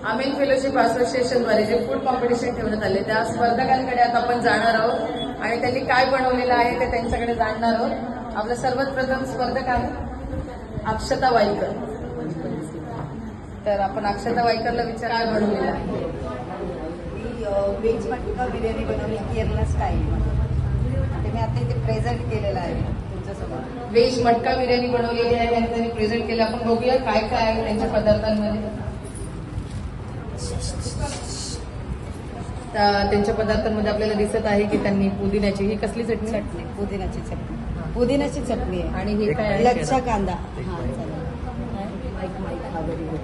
आमेन fellowship असोसिएशनद्वारे जे food competition ठेवण्यात आले त्या स्पर्धकांकडे आता आपण जाणार आहोत आणि त्यांनी काय बनवलेलं आहे ते त्यांच्याकडे जाणणार आहोत. आपलं सर्वात प्रथम स्पर्धक आहे अक्षता वाईकर. तर आपण अक्षता वाईकरला विचार काय बनवलेलं आहे. व्हेज मटका बिर्याणी बनवली केरला स्टाईलमध्ये. ते मी आता इथे प्रेझेंट केलेलं आहे तुमच्यासोबत. व्हेज मटका बिर्याणी बनवलेली आहे आणि त्यांनी प्रेझेंट केली. आपण बघूया काय काय आहे त्यांच्या पदार्थांमध्ये. त्यांच्या पदार्थांमध्ये आपल्याला दिसत आहे की त्यांनी पुदिन्याची ही कसली चटणी. पुदिन्याची चटणी. पुदिन्याची चटणी आहे. आणि हे काय आहे. लच्छा कांदा. हा चालेल.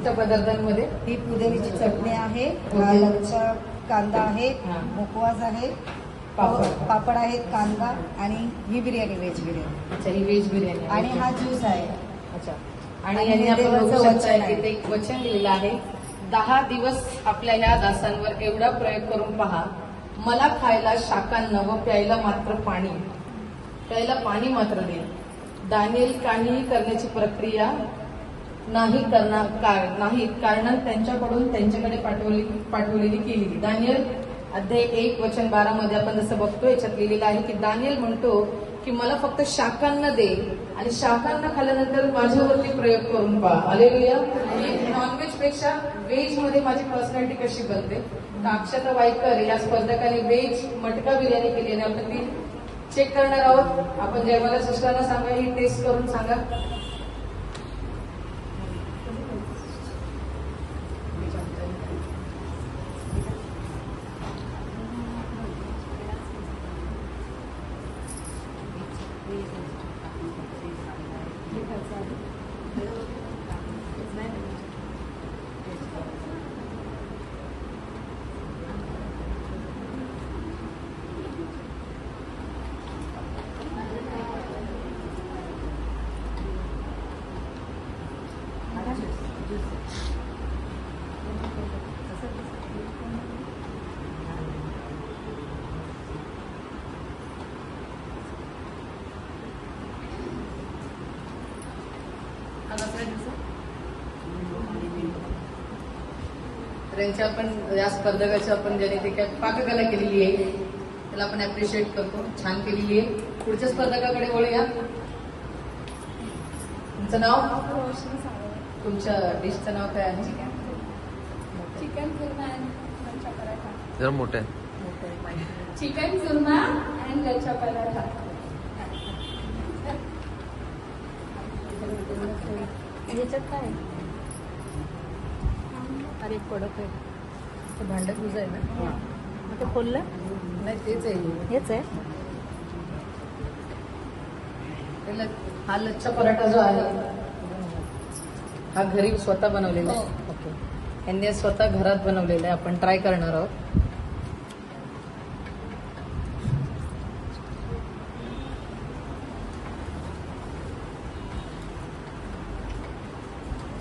त्या पदार्थांमध्ये ही पुदिन्याची चटणी आहे. लच्छा कांदा आहे. मुखवास आहे. पापड आहेत. कांदा आणि ही बिर्याणी व्हेज बिर्याणी. अच्छा, ही व्हेज बिर्याणी आणि हा ज्यूस आहे. अच्छा. आणि यांनी आपण बघू शकता की ते एक वचन लिहिलेलं आहे. 10 दिवस आपल्या ह्या दासांवर एवढा प्रयोग करून पहा. मला खायला शाकान्न व प्यायला पाणी मात्र दे. दानिएल काहीही करण्याची प्रक्रिया नाही कारण त्यांच्याकडून त्यांच्याकडे पाठवलेली केली. दानिएल अध्याय 1 वचन 12 मध्ये आपण जसं बघतो याच्यात लिहिलेलं आहे की दानिएल म्हणतो की मला फक्त शाकान्न दे आणि शाकान्न खाल्ल्यानंतर माझ्यावरती प्रयोग करून पहा. हालेलुया. नॉनव्हेज पेक्षा व्हेज मध्ये माझी पर्सनॅलिटी कशी बनते. तर अक्षता वाईकर या स्पर्धकाने व्हेज मटका बिर्याणी केली आणि आपण ती चेक करणार आहोत. आपण जेव्हा सिस्टरना सांगा ही टेस्ट करून सांगा. त्यांच्या आपण या स्पर्धकाची आपण ज्याने ते काय पाककला केलेली आहे त्याला आपण अप्रिशिएट करतो. छान केलेली आहे. पुढच्या स्पर्धकाकडे वळूया. तुमचं नाव. तुमच्या डिशचं नाव काय आहे. Chicken churma and lachha paratha. जरा मोठं आहे. Chicken churma and lachha paratha. याच्यात काय. अरे कडक आहे. ते भांड तुझं आहे ना. आता खोललं नाही. तेच आहे. हेच आहे. हा लच्छा पराठा जो आहे हा घरी स्वतः बनवलेला आहे. ओके. यांनी स्वतः घरात बनवलेला आहे. आपण ट्राय करणार आहोत.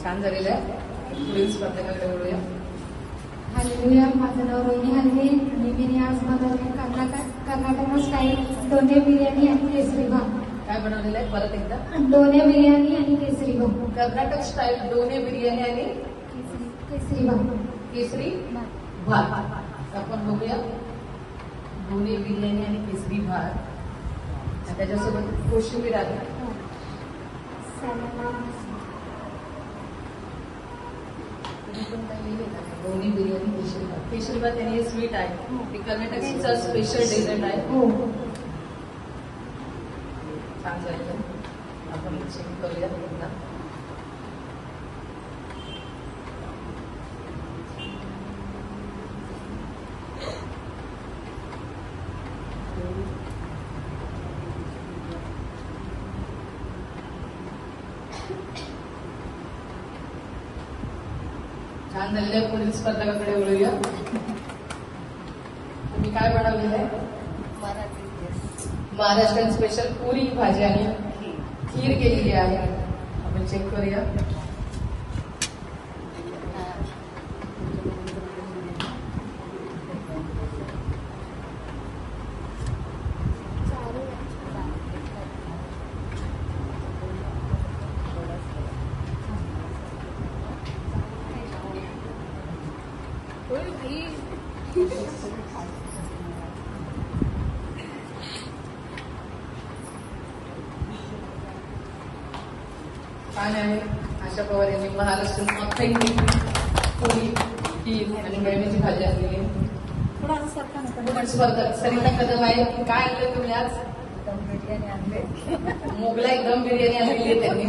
छान झालेलं आहे. पुढील स्पर्धकाकडे वळूया. हालेलुया. माझं नाव रोहिणी हलवे आणि मी आज बनवले कर्नाटक स्टाईल दोने बिर्याणी आणि केसरी भात. काय बनवलेलं आहे परत एकदा. दोने बिर्याणी आणि केसरी भात. कर्नाटक स्टाईल दोन्ही बिर्याणी आणि केसरी भात. केसरी भात. आपण बघूया. दोन्ही बिर्याणी आणि केसरी भात आणि त्याच्यासोबत कोशिंबीर आहे. दोन्ही बिर्याणी केशरी भात. केशरी भात आणि हे स्वीट आहे. हे कर्नाटकचा स्पेशल डेझर्ट आहे. छान झालं. आपण चेक करूया पुन्हा. छान झालेलं आहे. पुढील स्पर्धकाकडे वळूया. तुम्ही काय बनवलेलं आहे. महाराष्ट्रीयन स्पेशल पुरी भाजी आणि खीर केलेली आहे. आपण चेक करूया. छान आहे. आशा पवार यांनी महाराष्ट्र ऑथेंटिक पोळी खीर आणि मेळण्याची भाजी आणलेली आहे. थोडा असं सरका ना पुढील स्पर्धक सरिता कदम आहे. काय आणलं तुम्ही आज? दम बिर्याणी आणले. मोगलाई दम बिर्याणी आणलेली आहे त्यांनी.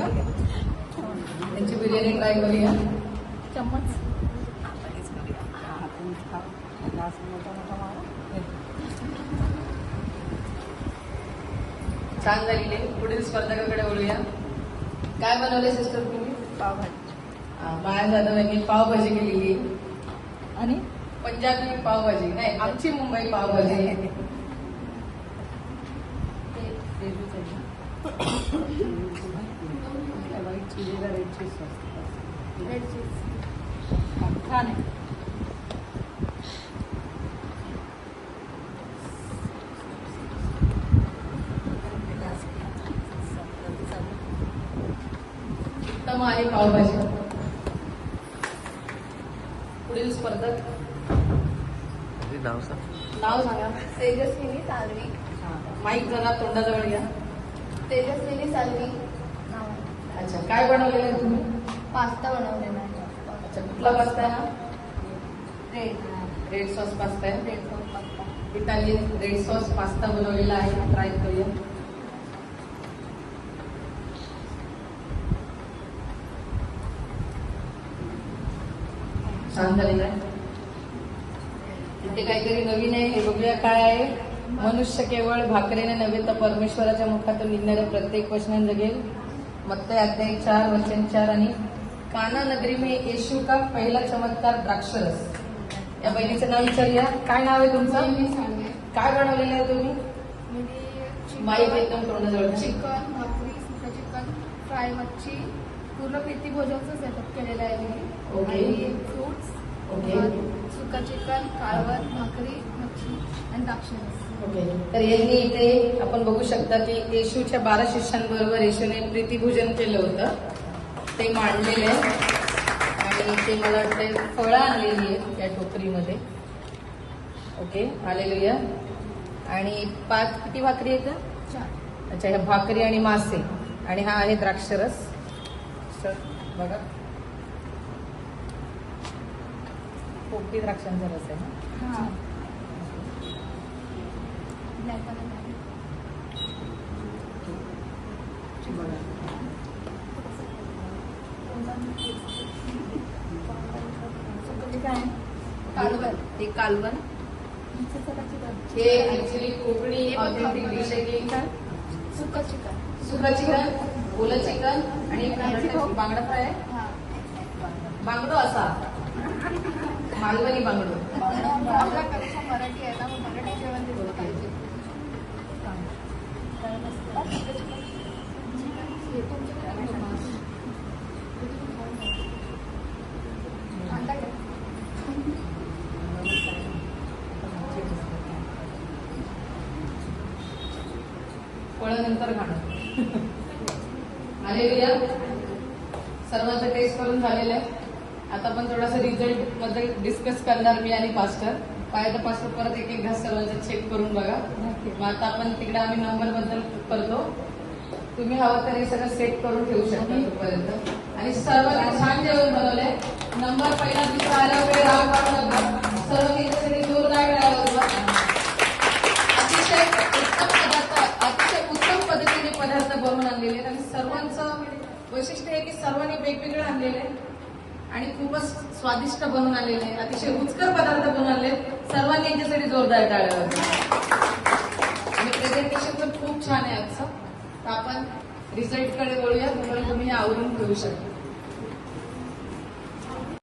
त्यांची बिर्याणी ट्राय करूया. चम्मच छान झालेली आहे. पुढील स्पर्धकाकडे वळूया. काय बनवले सिस्टर तुम्ही? पावभाजी माया जाधव यांनी पावभाजी केलेली आहे. आणि पंजाबी पावभाजी नाही, आमची मुंबई पावभाजी आहे. छान आहे. उत्तम आहे पावभाजी. पुढील स्पर्धक नाव नाव सांगा. तेजस्विनी सालवी. माईक जरा तोंडाजवळ घ्या. तेजस्विनी सालवी नाव आहे. अच्छा, काय बनवलेलं आहे तुम्ही? पास्ता बनवलेला आहे. अच्छा, कुठला पास्ता आहे हा? रेड रेड सॉस पास्ता आहे. Red sauce pasta. Italian red sauce pasta बनवलेला आहे. ट्राय करूया. छान झालेला आहे. इथे काहीतरी नवीन आहे, हे बघूया काय आहे. मनुष्य केवळ भाकरीने नव्हे तर परमेश्वराच्या मुखातून निघणाऱ्या प्रत्येक वचनाने जगेल. मत्ते अध्याय 4 वचन 4 आणि काना नगरी में येशू का पहिला चमत्कार द्राक्षरस. या बहिणीचं नाव विचारूया. काय नाव आहे तुमचं? काय बनवलेलं आहे तुम्ही? माईक एकदम तोंडाजवळ. चिकन भाकरी सुका चिकन फ्राय मच्छी पूर्ण प्रीती भोजनचं सेटअप केलेलं आहे मी. ओके. आणि फ्रुट्स ओके. सुका चिकन काळवण भाकरी मच्छी आणि द्राक्षरस. ओके. तर यांनी इथे आपण बघू शकता की येशूच्या 12 शिष्यांबरोबर येशूने प्रीतिभोजन केलं होतं. ते मांडलेले आहे आणि ते मला वाटते फळं आणलेली आहे या टोकरीमध्ये. Okay, hallelujah. आणि 5 किती भाकरी आहेत? 4. अच्छा, ह्या भाकरी आणि मासे आणि हा आहे द्राक्षरस. तर बघा, पोपटी द्राक्षांचा रस आहे ना. हां. ब्लॅक वाला नाही. बघा. सुकं काय कालवण. हे कालवण. सुका चिकन. हे ऍक्च्युली कोकणी ऑथेंटिक डिश आहे की सुका चिकन. सुका चिकन, ओलं चिकन आणि बांगडा फ्राय आहे. हां. बांगडो असा मालवणी बांगडो. आपल्याकडे मराठी आहे ना, मग मराठी जेवण दिसलं पाहिजे. अंडा घ्या. फळं नंतर खाणं. हालेलुया. सर्वांचं टेस्ट करून झालेलं आहे. आता पण थोडासा रिझल्ट बद्दल डिस्कस करणार मी आणि पास्टर. पाहिजे तर पास्टर परत एक घास सर्वांचा चेक करून बघा. मग आता आपण तिकडे आम्ही नंबर बद्दल करतो. तुम्ही हवं तर हे सगळं सेट करून ठेवू शकता तोपर्यंत. आणि सर्वांनी छान जेवण बनवलंय. नंबर पहिला दुसरा आल्यावर वेळ राग काढू नका. सर्व त्याच्यासाठी जोरदार मिळाला. अतिशय उत्तम पद्धतीने पदार्थ बनवून आणलेले आहेत आणि सर्वांचं वैशिष्ट्य आहे की सर्वांनी वेगवेगळे आणलेले आणि खूपच स्वादिष्ट बनवून आलेले आहे. अतिशय रुचकर पदार्थ बनवून आणले. सर्वांनी यांच्यासाठी जोरदार टाळ्या वाजवा. आणि प्रेझेंटेशन पण खूप छान आहे आजचं. तर आपण रिझल्टकडे वळूया. त्यामुळे तुम्ही हे आवरून ठेवू शकता.